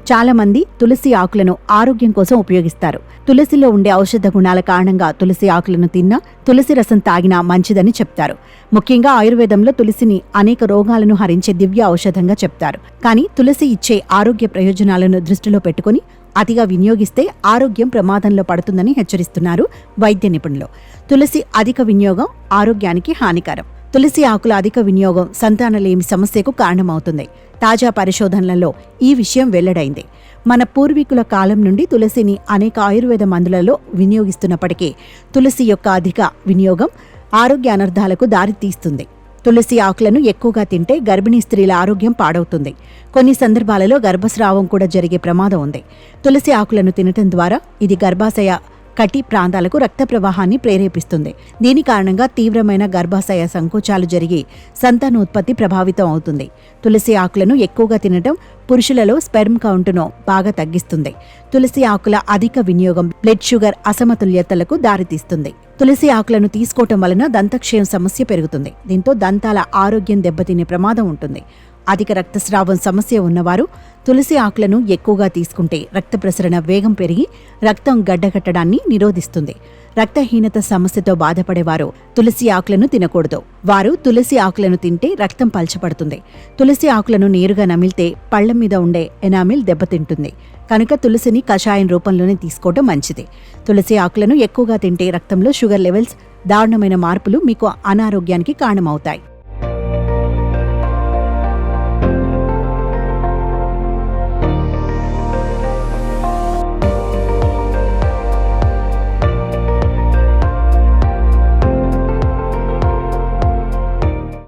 చాలా మంది తులసి ఆకులను ఆరోగ్యం కోసం ఉపయోగిస్తారు. తులసిలో ఉండే ఔషధ గుణాల కారణంగా తులసి ఆకులను తిన్నా, తులసి రసం తాగినా మంచిదని చెప్తారు. ముఖ్యంగా ఆయుర్వేదంలో తులసిని అనేక రోగాలను హరించే దివ్య ఔషధంగా చెప్తారు. కానీ తులసి ఇచ్చే ఆరోగ్య ప్రయోజనాలను దృష్టిలో పెట్టుకుని అతిగా వినియోగిస్తే ఆరోగ్యం ప్రమాదంలో పడుతుందని హెచ్చరిస్తున్నారు వైద్య నిపుణులు. తులసి అధిక వినియోగం ఆరోగ్యానికి హానికరం. తులసి ఆకుల అధిక వినియోగం సంతానలేమి సమస్యకు కారణమవుతుంది. తాజా పరిశోధనలలో ఈ విషయం వెల్లడైంది. మన పూర్వీకుల కాలం నుండి తులసిని అనేక ఆయుర్వేద మందులలో వినియోగిస్తున్నప్పటికీ తులసి యొక్క అధిక వినియోగం ఆరోగ్య అనర్థాలకు దారితీస్తుంది. తులసి ఆకులను ఎక్కువగా తింటే గర్భిణీ స్త్రీల ఆరోగ్యం పాడవుతుంది. కొన్ని సందర్భాలలో గర్భస్రావం కూడా జరిగే ప్రమాదం ఉంది. తులసి ఆకులను తినటం ద్వారా ఇది గర్భాశయ కటి ప్రాంతాలకు రక్త ప్రవాహాన్ని ప్రేరేపిస్తుంది. దీని కారణంగా తీవ్రమైన గర్భాశయ సంకోచాలు జరిగి సంతానోత్పత్తి ప్రభావితం అవుతుంది. తులసి ఆకులను ఎక్కువగా తినటం పురుషులలో స్పెర్మ్ కౌంటును బాగా తగ్గిస్తుంది. తులసి ఆకుల అధిక వినియోగం బ్లడ్ షుగర్ అసమతుల్యతలకు దారితీస్తుంది. తులసి ఆకులను తీసుకోవటం వలన దంతక్షయం సమస్య పెరుగుతుంది. దీంతో దంతాల ఆరోగ్యం దెబ్బతినే ప్రమాదం ఉంటుంది. అధిక రక్తస్రావం సమస్య ఉన్నవారు తులసి ఆకులను ఎక్కువగా తీసుకుంటే రక్త ప్రసరణ వేగం పెరిగి రక్తం గడ్డకట్టడాన్ని నిరోధిస్తుంది. రక్తహీనత సమస్యతో బాధపడేవారు తులసి ఆకులను తినకూడదు. వారు తులసి ఆకులను తింటే రక్తం పల్చబడుతుంది. తులసి ఆకులను నేరుగా నమిలితే పళ్ల మీద ఉండే ఎనామిల్ దెబ్బతింటుంది. కనుక తులసిని కషాయం రూపంలోనే తీసుకోవడం మంచిది. తులసి ఆకులను ఎక్కువగా తింటే రక్తంలో షుగర్ లెవెల్స్ దారుణమైన మార్పులు మీకు అనారోగ్యానికి కారణమవుతాయి.